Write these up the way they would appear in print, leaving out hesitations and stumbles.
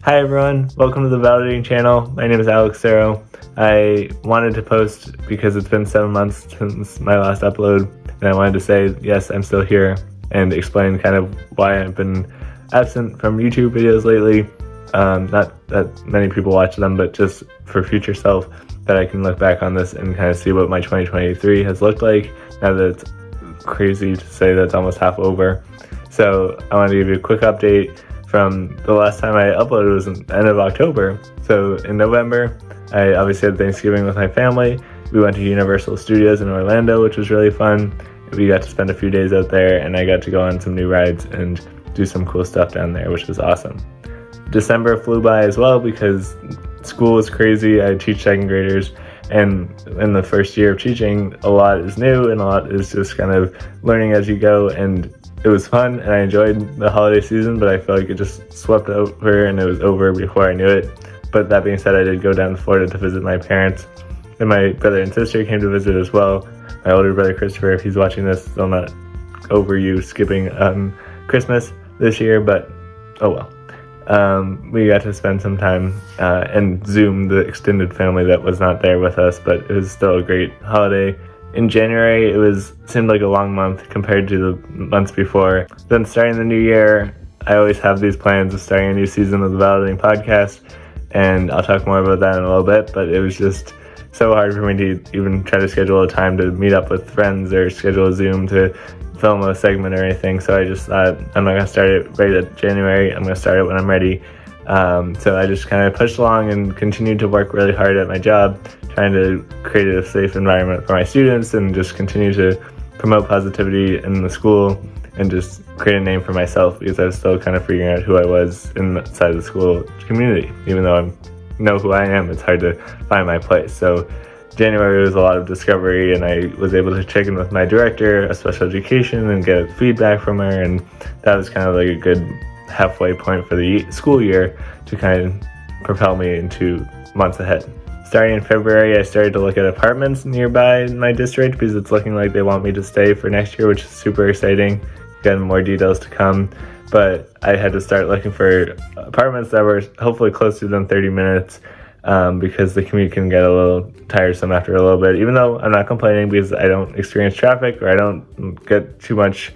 Hi everyone, welcome to the Validating channel. My name is Alex Serro. I wanted to post because it's been 7 months since my last upload, and I wanted to say, yes, I'm still here, and explain kind of why I've been absent from YouTube videos lately. Not that many people watch them, but just for future self, that I can look back on this and kind of see what my 2023 has looked like, now that it's crazy to say that it's almost half over. So I wanted to give you a quick update from the last time I uploaded. Was in the end of October. So in November, I obviously had Thanksgiving with my family. We went to Universal Studios in Orlando, which was really fun. We got to spend a few days out there, and I got to go on some new rides and do some cool stuff down there, which was awesome. December flew by as well because school was crazy. I teach second graders, and in the first year of teaching, a lot is new and a lot is just kind of learning as you go, and it was fun and I enjoyed the holiday season, but I feel like it just swept over and it was over before I knew it. But that being said, I did go down to Florida to visit my parents, and my brother and sister came to visit as well. My older brother Christopher, if he's watching this, still not over you skipping Christmas this year, but oh well. We got to spend some time and Zoom the extended family that was not there with us, but it was still a great holiday. In January, it seemed like a long month compared to the months before. Then starting the new year, I always have these plans of starting a new season of the Validating podcast, and I'll talk more about that in a little bit, but it was just so hard for me to even try to schedule a time to meet up with friends or schedule a Zoom to film a segment or anything. So I just thought, I'm not going to start it right at January. I'm going to start it when I'm ready. So I just kind of pushed along and continued to work really hard at my job, trying to create a safe environment for my students and just continue to promote positivity in the school and just create a name for myself, because I was still kind of figuring out who I was inside the school community. Even though I know who I am, it's hard to find my place. So January was a lot of discovery, and I was able to check in with my director of special education and get feedback from her, and that was kind of like a good halfway point for the school year to kind of propel me into months ahead. Starting in February, I started to look at apartments nearby in my district because it's looking like they want me to stay for next year, which is super exciting. Again, more details to come, but I had to start looking for apartments that were hopefully closer than 30 minutes because the commute can get a little tiresome after a little bit, even though I'm not complaining because I don't experience traffic or I don't get too much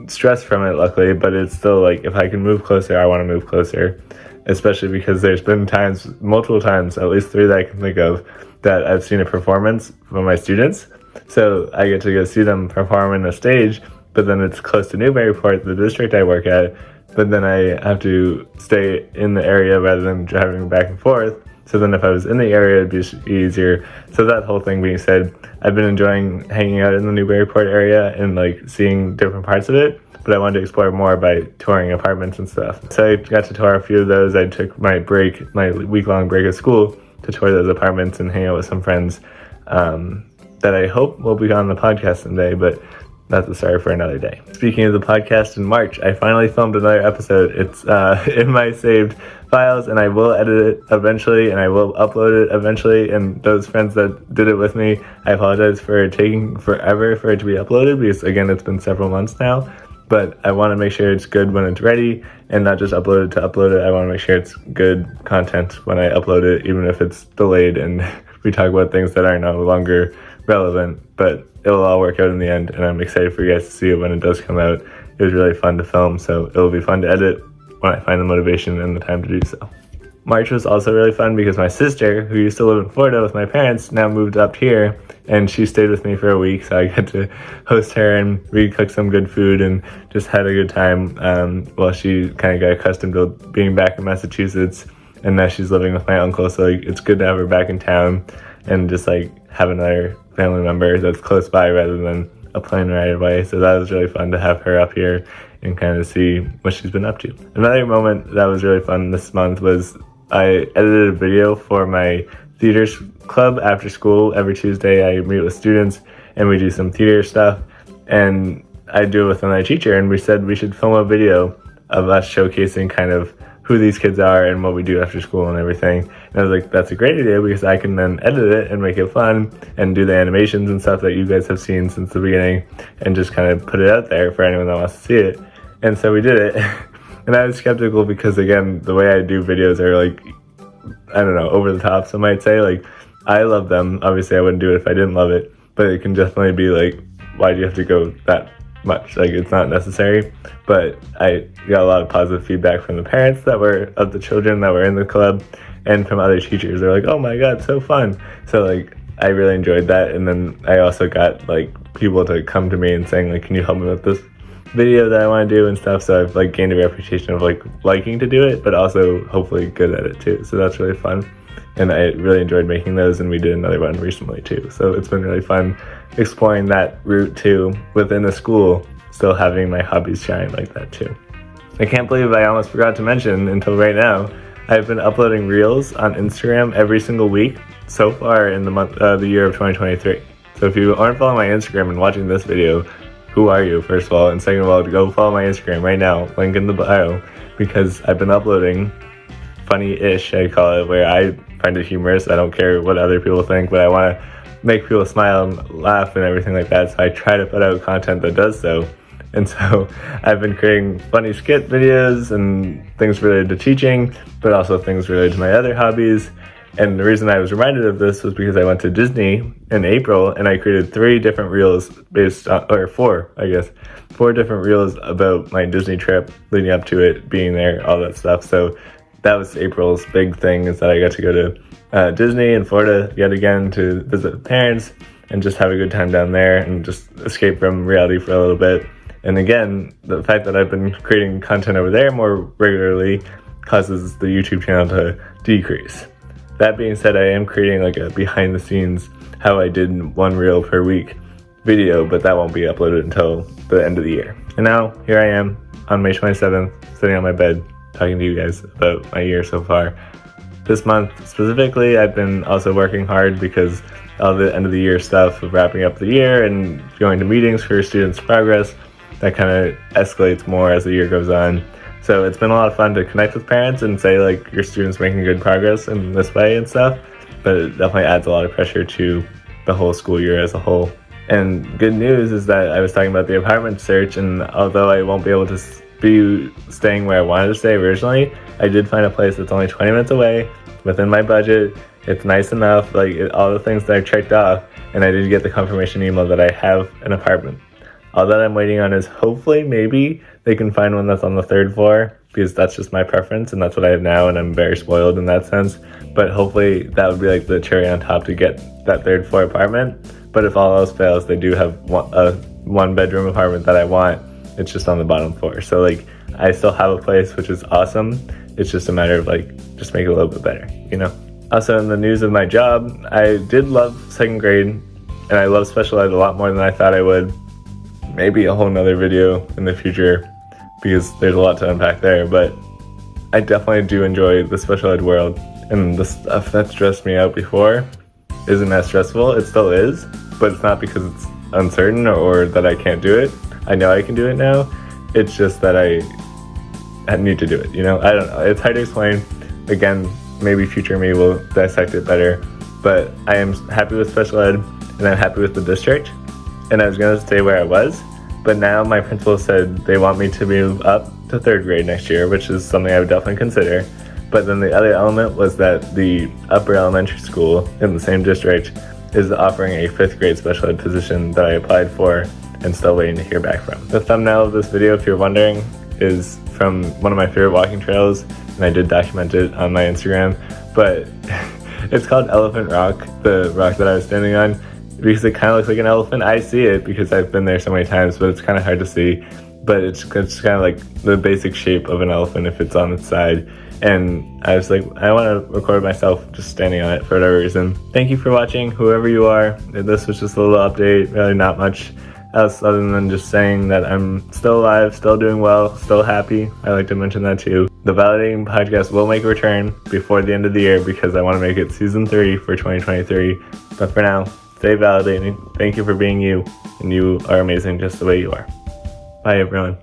stress from it, luckily. But it's still like, if I can move closer, I want to move closer, especially because there's been times, multiple times, at least 3 that I can think of, that I've seen a performance from my students. So I get to go see them perform in a stage, but then it's close to Newburyport, the district I work at, but then I have to stay in the area rather than driving back and forth. So then if I was in the area, it'd be easier. So that whole thing being said, I've been enjoying hanging out in the Newburyport area and like seeing different parts of it, but I wanted to explore more by touring apartments and stuff. So I got to tour a few of those. I took my week-long break of school to tour those apartments and hang out with some friends that I hope will be on the podcast someday, but that's a story for another day. Speaking of the podcast, in March, I finally filmed another episode. It's in my saved files, and I will edit it eventually, and I will upload it eventually. And those friends that did it with me, I apologize for taking forever for it to be uploaded, because again, it's been several months now. But I want to make sure it's good when it's ready, and not just upload it to upload it. I want to make sure it's good content when I upload it, even if it's delayed and we talk about things that are no longer relevant. But it'll all work out in the end, and I'm excited for you guys to see it when it does come out. It was really fun to film, so it'll be fun to edit when I find the motivation and the time to do so. March was also really fun because my sister, who used to live in Florida with my parents, now moved up here, and she stayed with me for a week, so I got to host her, and we cooked some good food and just had a good time while she kind of got accustomed to being back in Massachusetts, and now she's living with my uncle, so like, it's good to have her back in town and just like have another family member that's close by rather than a plane ride away. So that was really fun to have her up here and kind of see what she's been up to. Another moment that was really fun this month was I edited a video for my theater club after school. Every Tuesday I meet with students and we do some theater stuff, and I do it with another teacher, and we said we should film a video of us showcasing kind of who these kids are and what we do after school and everything. And I was like, that's a great idea, because I can then edit it and make it fun and do the animations and stuff that you guys have seen since the beginning and just kind of put it out there for anyone that wants to see it. And so we did it. And I was skeptical because, again, the way I do videos are like, I don't know, over the top, some might say. Like, I love them. Obviously, I wouldn't do it if I didn't love it. But it can definitely be like, why do you have to go that much? Like, it's not necessary. But I got a lot of positive feedback from the parents that were of the children that were in the club, and from other teachers. They're like, oh my god, so fun. So like, I really enjoyed that. And then I also got like people to come to me and saying like, can you help me with this video that I want to do and stuff. So I've like gained a reputation of like liking to do it, but also hopefully good at it too. So that's really fun. And I really enjoyed making those, and we did another one recently too. So it's been really fun exploring that route too within the school, still having my hobbies shine like that too. I can't believe I almost forgot to mention until right now, I've been uploading reels on Instagram every single week so far in the year of 2023. So if you aren't following my Instagram and watching this video, who are you, first of all? And second of all, go follow my Instagram right now, link in the bio, because I've been uploading funny-ish, I call it, where I find it humorous. I don't care what other people think, but I want to make people smile and laugh and everything like that. So I try to put out content that does so. And so I've been creating funny skit videos and things related to teaching, but also things related to my other hobbies. And the reason I was reminded of this was because I went to Disney in April, and I created 3 different reels based on, or 4, I guess, 4 different reels about my Disney trip leading up to it, being there, all that stuff. So that was April's big thing, is that I got to go to Disney in Florida yet again to visit parents and just have a good time down there and just escape from reality for a little bit. And again, the fact that I've been creating content over there more regularly causes the YouTube channel to decrease. That being said, I am creating like a behind the scenes, how I did 1 reel per week video, but that won't be uploaded until the end of the year. And now here I am on May 27th, sitting on my bed, talking to you guys about my year so far. This month specifically, I've been also working hard because all the end of the year stuff of wrapping up the year and going to meetings for students' progress, that kind of escalates more as the year goes on. So it's been a lot of fun to connect with parents and say like your student's making good progress in this way and stuff, but it definitely adds a lot of pressure to the whole school year as a whole. And good news is that I was talking about the apartment search, and although I won't be able to be staying where I wanted to stay originally, I did find a place that's only 20 minutes away, within my budget. It's nice enough, like all the things that I checked off, and I did get the confirmation email that I have an apartment. All that I'm waiting on is hopefully maybe they can find one that's on the 3rd floor, because that's just my preference and that's what I have now, and I'm very spoiled in that sense. But hopefully that would be like the cherry on top to get that 3rd floor apartment. But if all else fails, they do have a 1-bedroom apartment that I want. It's just on the bottom floor. So like I still have a place, which is awesome. It's just a matter of like just make it a little bit better, you know? Also, in the news of my job, I did love 2nd grade, and I love special ed a lot more than I thought I would. Maybe a whole nother video in the future, because there's a lot to unpack there, but I definitely do enjoy the special ed world, and the stuff that stressed me out before isn't as stressful. It still is, but it's not because it's uncertain or that I can't do it. I know I can do it now. It's just that I need to do it, you know? I don't know. It's hard to explain. Again, maybe future me will dissect it better, but I am happy with special ed, and I'm happy with the district. And I was going to stay where I was, but now my principal said they want me to move up to 3rd grade next year, which is something I would definitely consider. But then the other element was that the upper elementary school in the same district is offering a 5th grade special ed position that I applied for and still waiting to hear back from. The thumbnail of this video, if you're wondering, is from one of my favorite walking trails, and I did document it on my Instagram, but it's called Elephant Rock, the rock that I was standing on, because it kind of looks like an elephant. I see it because I've been there so many times, but it's kind of hard to see. But it's kind of like the basic shape of an elephant if it's on its side. And I was like, I want to record myself just standing on it for whatever reason. Thank you for watching, whoever you are. This was just a little update, really not much else other than just saying that I'm still alive, still doing well, still happy. I like to mention that too. The Validating Podcast will make a return before the end of the year because I want to make it season 3 for 2023. But for now, stay validating. Thank you for being you, and you are amazing just the way you are. Bye, everyone.